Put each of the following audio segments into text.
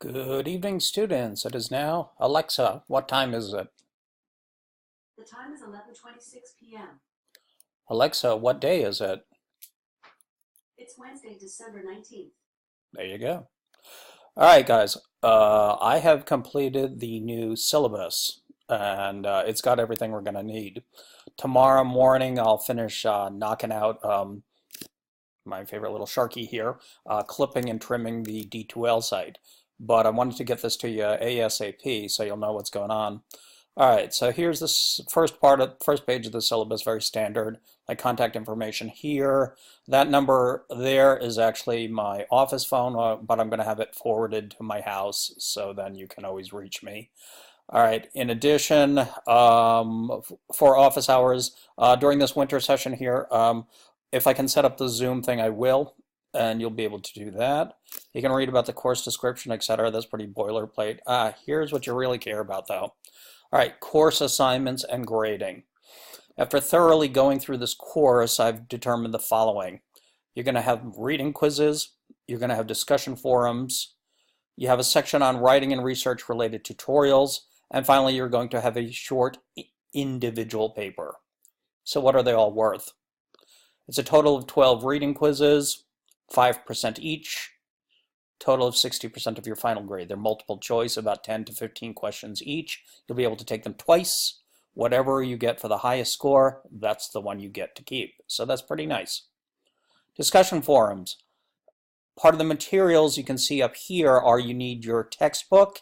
Good evening, students. It is now, Alexa, what time is it? The time is 11:26 p.m. Alexa, what day is it? It's Wednesday, December 19th. There you go. All right, guys. I have completed the new syllabus, and it's got everything we're going to need. Tomorrow morning, I'll finish knocking out my favorite little Sharky here, clipping and trimming the D2L site. But I wanted to get this to you ASAP so you'll know what's going on. All right, so here's this first page of the syllabus, very standard, like contact information here. That number there is actually my office phone, but I'm going to have it forwarded to my house, so then you can always reach me. All right, in addition, for office hours, during this winter session here, if I can set up the Zoom thing, I will, and you'll be able to do that. You can read about the course description, etc. That's pretty boilerplate. Here's what you really care about, though. All right, course assignments and grading. After thoroughly going through this course, I've determined the following. You're going to have reading quizzes, you're going to have discussion forums, you have a section on writing and research related tutorials, and finally you're going to have a short individual paper. So what are they all worth? It's a total of 12 reading quizzes, 5% each, total of 60% of your final grade. They're multiple choice, about 10 to 15 questions each. You'll be able to take them twice. Whatever you get for the highest score, that's the one you get to keep. So that's pretty nice. Discussion forums. Part of the materials you can see up here are you need your textbook,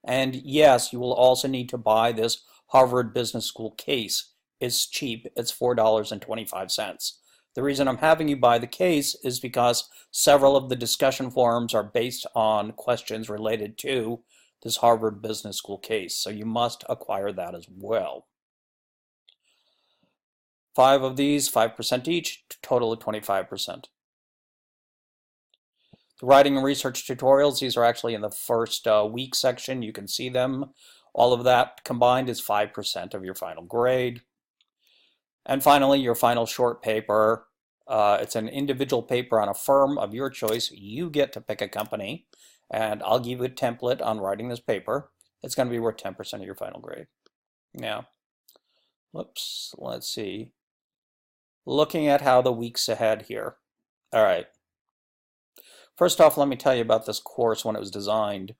and yes, you will also need to buy this Harvard Business School case. It's cheap. It's $4.25. The reason I'm having you buy the case is because several of the discussion forums are based on questions related to this Harvard Business School case, so you must acquire that as well. 5 of these, 5% each, total of 25%. The writing and research tutorials, these are actually in the first week section. You can see them. All of that combined is 5% of your final grade. And finally, your final short paper. It's an individual paper on a firm of your choice. You get to pick a company, and I'll give you a template on writing this paper. It's going to be worth 10% of your final grade. Now, let's see. Looking at how the weeks ahead here. All right. First off, let me tell you about this course when it was designed.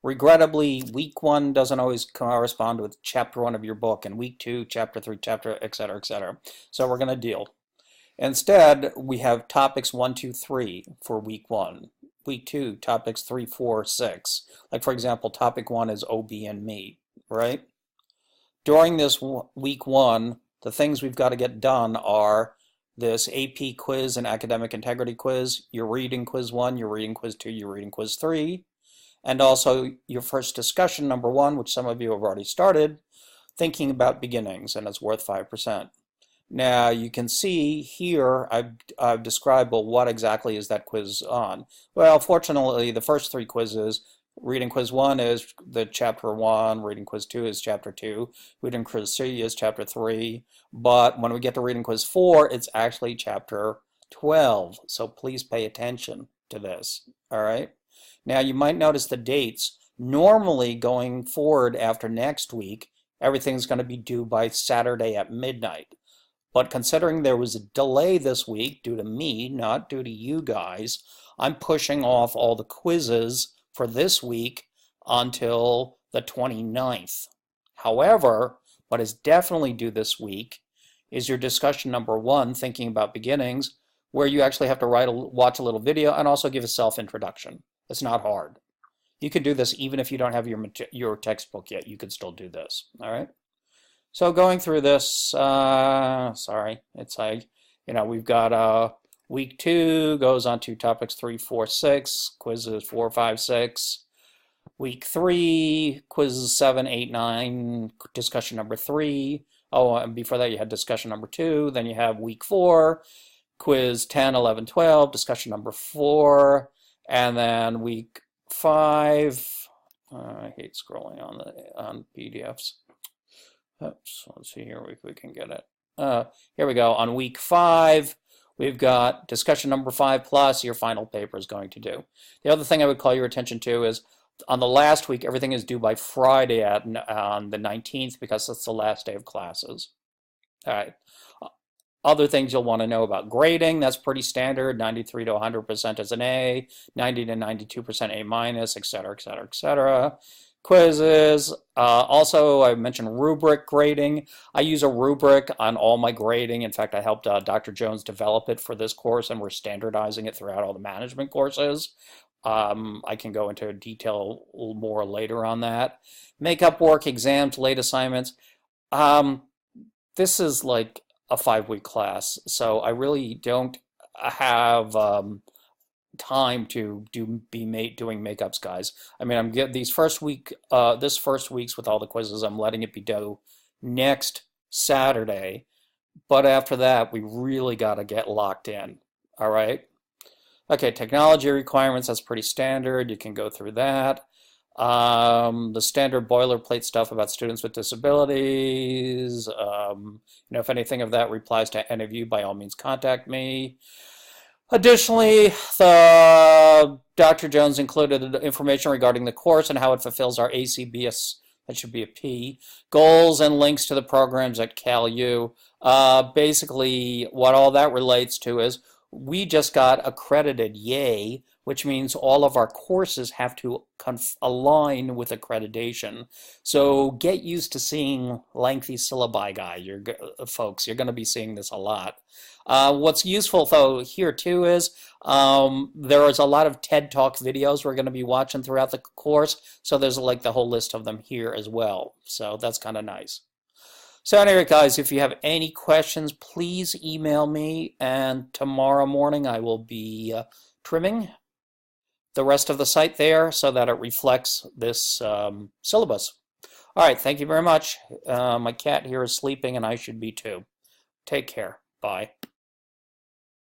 Regrettably, week 1 doesn't always correspond with chapter 1 of your book, and week 2, chapter 3, chapter, etc., etc. So we're going to deal. Instead, we have topics 1, 2, 3 for week 1. Week 2, topics 3, 4, 6. Like, for example, topic 1 is OB and me, right? During this week 1, the things we've got to get done are this AP quiz and academic integrity quiz, your reading quiz 1, your reading quiz 2, your reading quiz 3, and also your first discussion number 1, which some of you have already started, thinking about beginnings, and it's worth 5%. Now you can see here I've described, well, what exactly is that quiz on? Well, fortunately, the first 3 quizzes, reading quiz 1 is the chapter 1, reading quiz 2 is chapter 2, reading quiz 3 is chapter 3, but when we get to reading quiz 4, it's actually chapter 12, so please pay attention to this, all right? Now you might notice the dates. Normally going forward after next week, everything's going to be due by Saturday at midnight. But considering there was a delay this week due to me, not due to you guys, I'm pushing off all the quizzes for this week until the 29th. However, what is definitely due this week is your discussion number 1, thinking about beginnings, where you actually have to watch a little video and also give a self-introduction. It's not hard. You can do this even if you don't have your textbook yet. You can still do this, all right? So going through this, sorry, it's like, we've got week 2 goes on to topics 3, 4, 6, quizzes 4, 5, 6. Week 3, quizzes 7, 8, 9, discussion number 3. Oh, and before that you had discussion number 2. Then you have week 4, quiz 10, 11, 12, discussion number 4. And then week 5, I hate scrolling on PDFs. Oops, let's see here if we can get it. Here we go. On week 5, We've got discussion number 5 plus your final paper is going to do. The other thing I would call your attention to is on the last week, everything is due by Friday on the 19th because that's the last day of classes. All right. Other things you'll want to know about grading, that's pretty standard, 93 to 100% as an A, 90 to 92% A minus, et cetera, et cetera, et cetera. Quizzes, also I mentioned rubric grading. I use a rubric on all my grading. In fact, I helped Dr. Jones develop it for this course, and we're standardizing it throughout all the management courses. I can go into detail more later on that. Makeup work, exams, late assignments. This is like a 5-week class, so I really don't have time to doing makeups, guys. I mean, I'm getting this first week's with all the quizzes, I'm letting it be due next Saturday, but after that, we really got to get locked in. All right. Okay, technology requirements, that's pretty standard. You can go through that. The standard boilerplate stuff about students with disabilities. If anything of that replies to any of you, by all means contact me. Additionally, Dr. Jones included information regarding the course and how it fulfills our ACBS, that should be a P, goals and links to the programs at CalU. Basically, what all that relates to is we just got accredited, yay, which means all of our courses have to align with accreditation. So get used to seeing lengthy syllabi, folks. You're going to be seeing this a lot. What's useful, though, here, too, is there is a lot of TED Talk videos we're going to be watching throughout the course. So there's like the whole list of them here as well. So that's kind of nice. So anyway, guys, if you have any questions, please email me. And tomorrow morning, I will be trimming the rest of the site there so that it reflects this syllabus. All right, thank you very much. My cat here is sleeping, and I should be too. Take care. Bye.